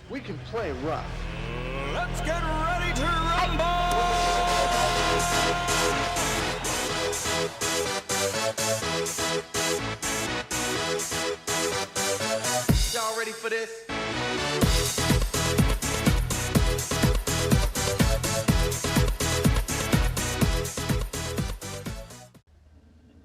We can play rough. Let's get ready to rumble! Y'all ready for this?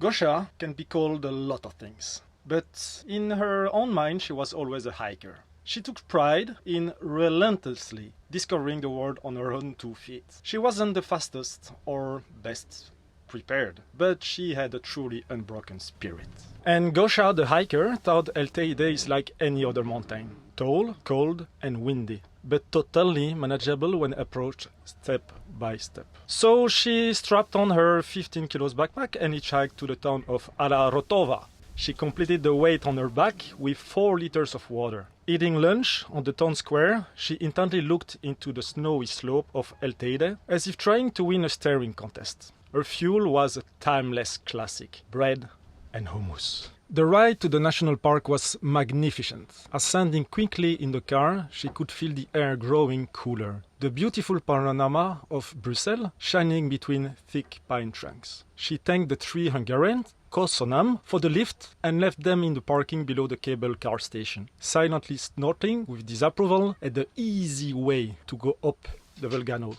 Gosia can be called a lot of things, but in her own mind she was always a hiker. She took pride in relentlessly discovering the world on her own 2 feet. She wasn't the fastest or best prepared, but she had a truly unbroken spirit. And Gosia the hiker thought El Teide is like any other mountain. Tall, cold and windy, but totally manageable when approached step by step. So she strapped on her 15 kilos backpack and hitchhiked to the town of Ala Rotova. She completed the weight on her back with 4 liters of water. Eating lunch on the town square, she intently looked into the snowy slope of El Teide as if trying to win a staring contest. Her fuel was a timeless classic, bread and hummus. The ride to the national park was magnificent. Ascending quickly in the car, she could feel the air growing cooler. The beautiful panorama of Brussels shining between thick pine trunks. She thanked the 3 Hungarians, Kosonam, for the lift and left them in the parking below the cable car station, silently snorting with disapproval at the easy way to go up the volcano.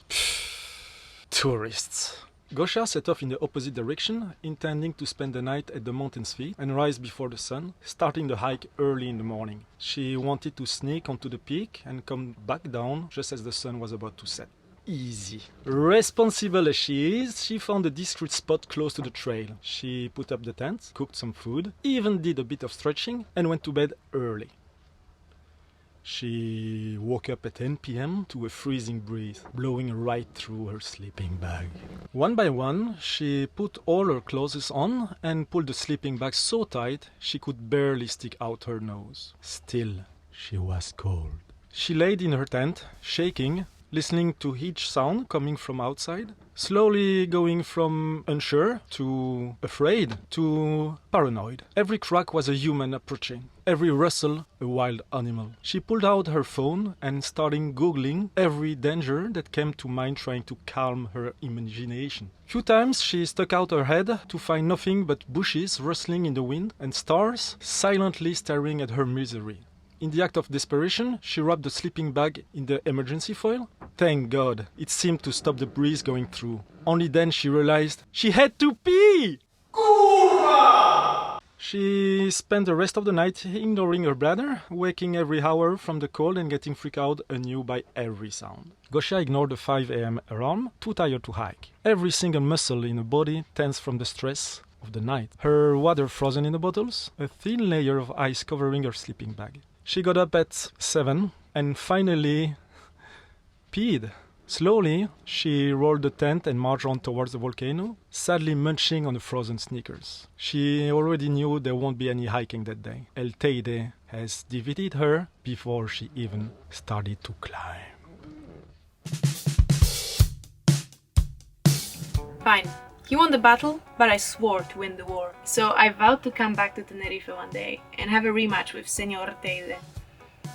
Tourists. Gosia set off in the opposite direction, intending to spend the night at the mountain's feet and rise before the sun, starting the hike early in the morning. She wanted to sneak onto the peak and come back down just as the sun was about to set. Easy. Responsible as she is, she found a discreet spot close to the trail. She put up the tent, cooked some food, even did a bit of stretching, and went to bed early. She woke up at 10 p.m. to a freezing breeze blowing right through her sleeping bag. One by one, she put all her clothes on and pulled the sleeping bag so tight she could barely stick out her nose. Still, she was cold. She laid in her tent, shaking, listening to each sound coming from outside, slowly going from unsure to afraid to paranoid. Every crack was a human approaching, every rustle a wild animal. She pulled out her phone and started googling every danger that came to mind, trying to calm her imagination. Few times she stuck out her head to find nothing but bushes rustling in the wind and stars silently staring at her misery. In the act of desperation, she wrapped the sleeping bag in the emergency foil. Thank God, it seemed to stop the breeze going through. Only then she realized she had to pee! Kurwa! She spent the rest of the night ignoring her bladder, waking every hour from the cold and getting freaked out anew by every sound. Gosia ignored the 5 a.m. alarm, too tired to hike. Every single muscle in her body tense from the stress of the night. Her water frozen in the bottles, a thin layer of ice covering her sleeping bag. She got up at 7 and finally peed. Slowly, she rolled the tent and marched on towards the volcano, sadly munching on the frozen Snickers. She already knew there won't be any hiking that day. El Teide has defeated her before she even started to climb. Fine. He won the battle, but I swore to win the war. So I vowed to come back to Tenerife one day and have a rematch with Senor Teide.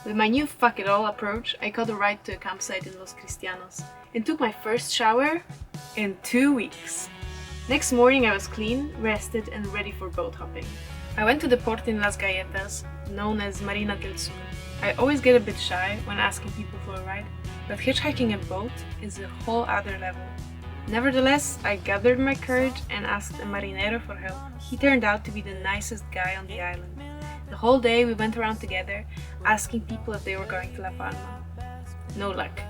With my new fuck it all approach, I caught a ride to a campsite in Los Cristianos and took my first shower in 2 weeks. Next morning I was clean, rested and ready for boat hopping. I went to the port in Las Galletas, known as Marina del Sur. I always get a bit shy when asking people for a ride, but hitchhiking a boat is a whole other level. Nevertheless, I gathered my courage and asked a marinero for help. He turned out to be the nicest guy on the island. The whole day we went around together, asking people if they were going to La Palma. No luck.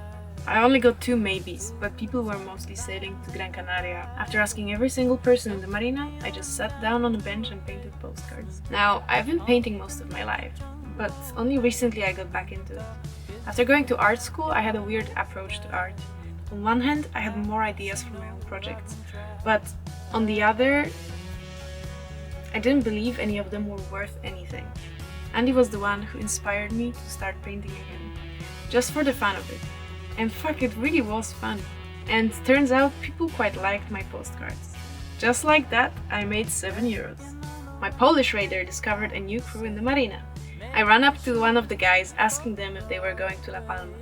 I only got 2 maybes, but people were mostly sailing to Gran Canaria. After asking every single person in the marina, I just sat down on a bench and painted postcards. Now, I've been painting most of my life, but only recently I got back into it. After going to art school, I had a weird approach to art. On one hand, I had more ideas for my own projects, but on the other, I didn't believe any of them were worth anything. Andy was the one who inspired me to start painting again, just for the fun of it. And fuck, it really was fun. And turns out people quite liked my postcards. Just like that, I made €7. My Polish raider discovered a new crew in the marina. I ran up to one of the guys asking them if they were going to La Palma.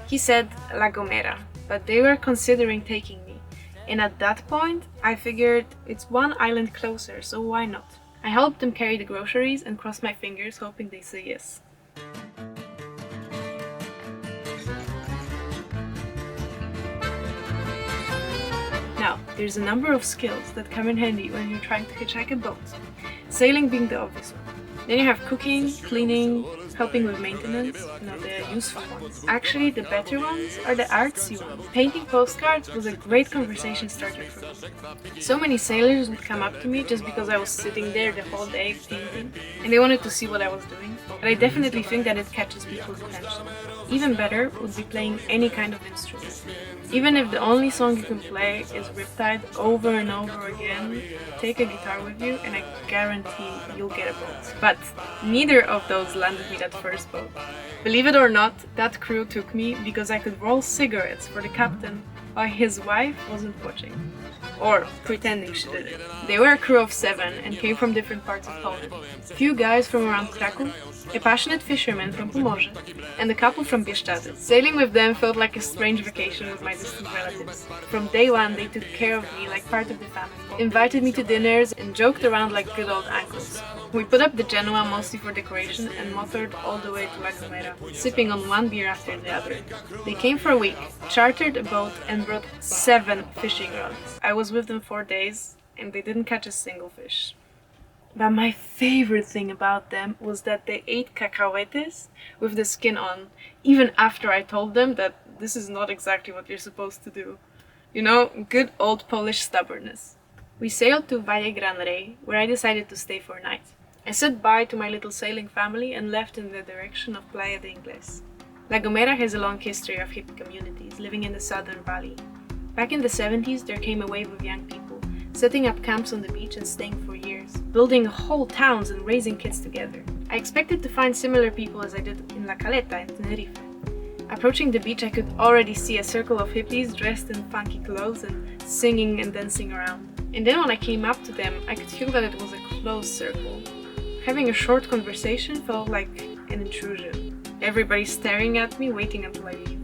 He said La Gomera, but they were considering taking me. And at that point, I figured it's one island closer, so why not? I helped them carry the groceries and crossed my fingers, hoping they say yes. Now, there's a number of skills that come in handy when you're trying to hitchhike a boat. Sailing being the obvious one. Then you have cooking, cleaning, helping with maintenance, the useful ones. Actually, the better ones are the artsy ones. Painting postcards was a great conversation starter for me. So many sailors would come up to me just because I was sitting there the whole day painting, and they wanted to see what I was doing. But I definitely think that it catches people's attention. Even better would be playing any kind of instrument. Even if the only song you can play is Riptide over and over again, take a guitar with you and I guarantee you'll get a boat. But neither of those landed me that first boat. Believe it or not, that crew took me because I could roll cigarettes for the captain while his wife wasn't watching. Or pretending she did it. They were a crew of 7 and came from different parts of Poland. A few guys from around Kraków, a passionate fisherman from Pomorze, and a couple from Bieszczady. Sailing with them felt like a strange vacation with my distant relatives. From day one, they took care of me like part of the family, invited me to dinners, and joked around like good old uncles. We put up the Genoa mostly for decoration and motored all the way to La Gomera, sipping on one beer after the other. They came for a week, chartered a boat, and brought 7 fishing rods. I was with them 4 days, and they didn't catch a single fish. But my favorite thing about them was that they ate cacahuetes with the skin on, even after I told them that this is not exactly what you're supposed to do. You know, good old Polish stubbornness. We sailed to Valle Gran Rey, where I decided to stay for a night. I said bye to my little sailing family and left in the direction of Playa de Ingles. La Gomera has a long history of hippie communities living in the southern valley. Back in the 70s, there came a wave of young people, setting up camps on the beach and staying for years, building whole towns and raising kids together. I expected to find similar people as I did in La Caleta in Tenerife. Approaching the beach, I could already see a circle of hippies dressed in funky clothes and singing and dancing around. And then when I came up to them, I could feel that it was a closed circle. Having a short conversation felt like an intrusion. Everybody staring at me, waiting until I leave.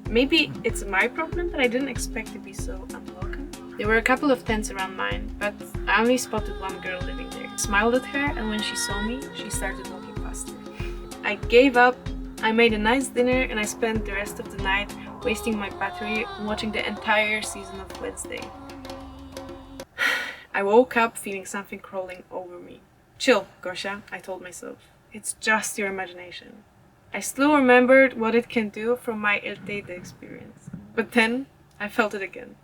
Maybe it's my problem that I didn't expect to be so unwelcome. There were a couple of tents around mine, but I only spotted one girl living there. I smiled at her, and when she saw me, she started walking faster. I gave up. I made a nice dinner, and I spent the rest of the night wasting my battery watching the entire season of Wednesday. I woke up feeling something crawling over me. Chill, Gosia, I told myself. It's just your imagination. I still remembered what it can do from my Teide experience. But then, I felt it again.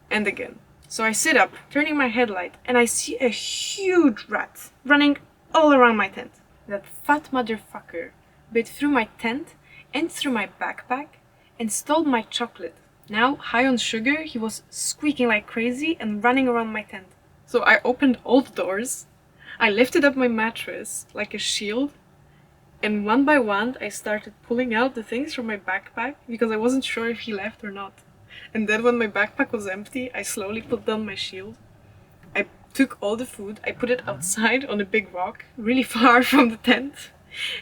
And again. So I sit up, turning my headlight, and I see a huge rat running all around my tent. That fat motherfucker bit through my tent and through my backpack and stole my chocolate. Now, high on sugar, he was squeaking like crazy and running around my tent. So I opened all the doors, I lifted up my mattress like a shield, and one by one I started pulling out the things from my backpack because I wasn't sure if he left or not. And then when my backpack was empty, I slowly put down my shield. I took all the food, I put it outside on a big rock, really far from the tent.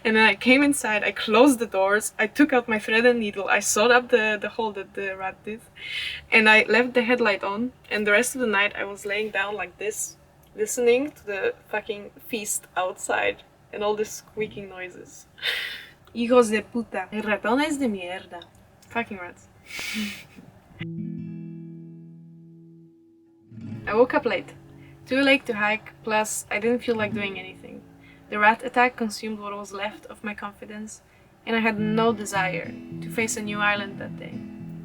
And then I came inside, I closed the doors, I took out my thread and needle, I sewed up the hole that the rat did, and I left the headlight on, and the rest of the night I was laying down like this, listening to the fucking feast outside and all the squeaking noises. Hijos de puta, ratones de mierda. Fucking rats. I woke up late. Too late to hike, plus I didn't feel like doing anything. The rat attack consumed what was left of my confidence, and I had no desire to face a new island that day.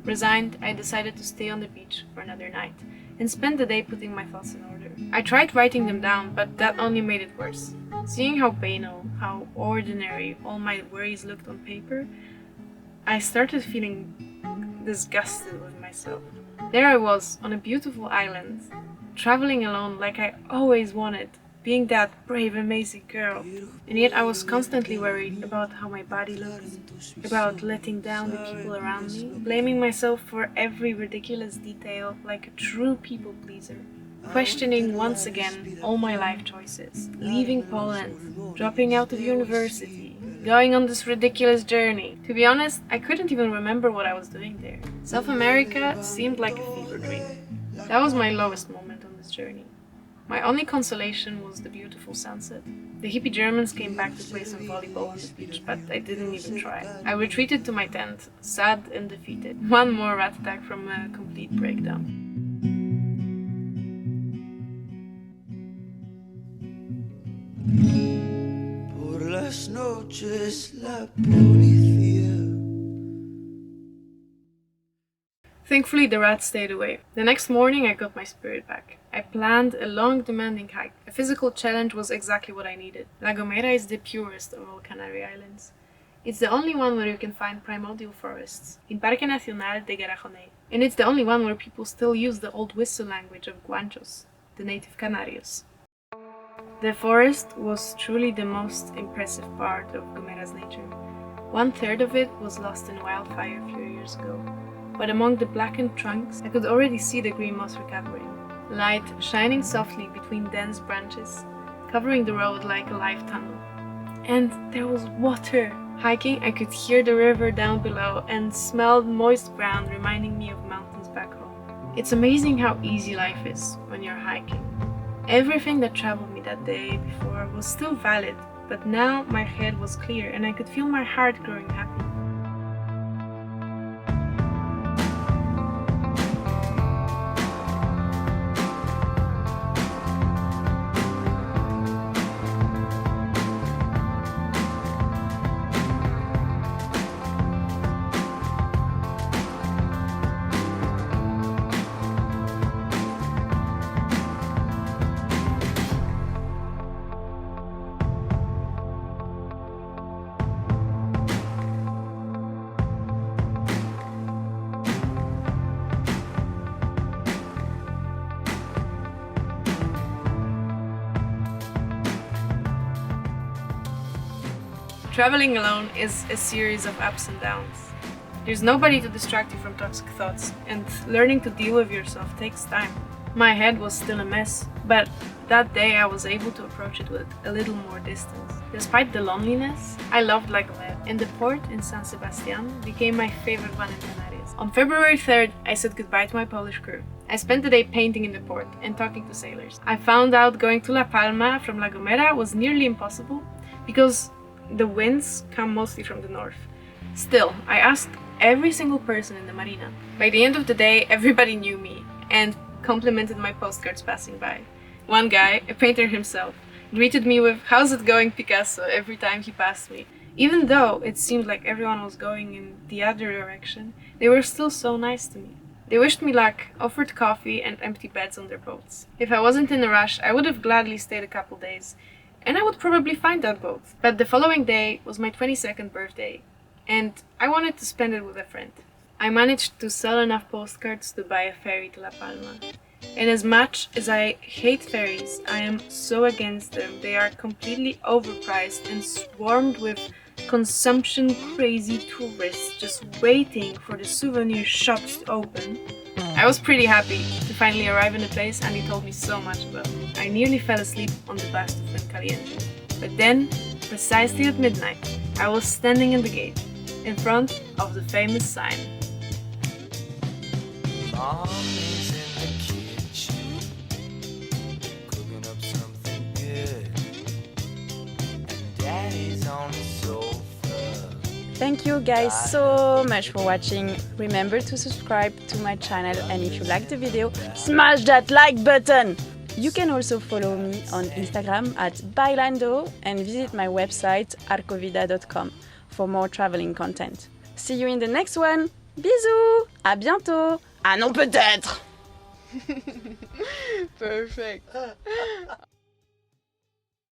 Resigned, I decided to stay on the beach for another night, and spend the day putting my thoughts in order. I tried writing them down, but that only made it worse. Seeing how banal, how ordinary all my worries looked on paper, I started feeling disgusted with myself. There I was, on a beautiful island, traveling alone like I always wanted, being that brave, amazing girl. And yet I was constantly worried about how my body looked, about letting down the people around me, blaming myself for every ridiculous detail like a true people pleaser. Questioning once again all my life choices, leaving Poland, dropping out of university, going on this ridiculous journey. To be honest, I couldn't even remember what I was doing there. South America seemed like a fever dream. That was my lowest moment on this journey. My only consolation was the beautiful sunset. The hippie Germans came back to play some volleyball on the beach, but I didn't even try. I retreated to my tent, sad and defeated. One more rat attack from a complete breakdown. Por las noches la policía. Thankfully, the rats stayed away. The next morning, I got my spirit back. I planned a long, demanding hike. A physical challenge was exactly what I needed. La Gomera is the purest of all Canary Islands. It's the only one where you can find primordial forests, in Parque Nacional de Garajone. And it's the only one where people still use the old whistle language of Guanchos, the native Canarios. The forest was truly the most impressive part of Gomera's nature. 1/3 of it was lost in wildfire a few years ago. But among the blackened trunks, I could already see the green moss recovering. Light shining softly between dense branches, covering the road like a live tunnel. And there was water! Hiking, I could hear the river down below and smelled moist ground, reminding me of mountains back home. It's amazing how easy life is when you're hiking. Everything that troubled me that day before was still valid, but now my head was clear and I could feel my heart growing happy. Traveling alone is a series of ups and downs. There's nobody to distract you from toxic thoughts, and learning to deal with yourself takes time. My head was still a mess, but that day I was able to approach it with a little more distance. Despite the loneliness, I loved La Gomera, and the port in San Sebastian became my favorite one in Canarias. On February 3rd, I said goodbye to my Polish crew. I spent the day painting in the port and talking to sailors. I found out going to La Palma from La Gomera was nearly impossible because the winds come mostly from the north. Still, I asked every single person in the marina. By the end of the day, everybody knew me and complimented my postcards passing by. One guy, a painter himself, greeted me with "How's it going, Picasso?" every time he passed me. Even though it seemed like everyone was going in the other direction, they were still so nice to me. They wished me luck, offered coffee and empty beds on their boats. If I wasn't in a rush, I would have gladly stayed a couple days, and I would probably find that boat. But the following day was my 22nd birthday, and I wanted to spend it with a friend. I managed to sell enough postcards to buy a ferry to La Palma. And as much as I hate ferries, I am so against them. They are completely overpriced and swarmed with consumption-crazy tourists just waiting for the souvenir shops to open. I was pretty happy to finally arrive in the place Andy told me so much about. I nearly fell asleep on the bus to Fuencaliente. But then, precisely at midnight, I was standing in the gate, in front of the famous sign. Mom is in the kitchen, cooking up something good, and Daddy's on the sofa. Thank you guys so much for watching. Remember to subscribe to my channel, and if you like the video, smash that like button! You can also follow me on Instagram at Bailando and visit my website arcovidia.com for more traveling content. See you in the next one! Bisous! À bientôt! Ah non, peut-être! Perfect.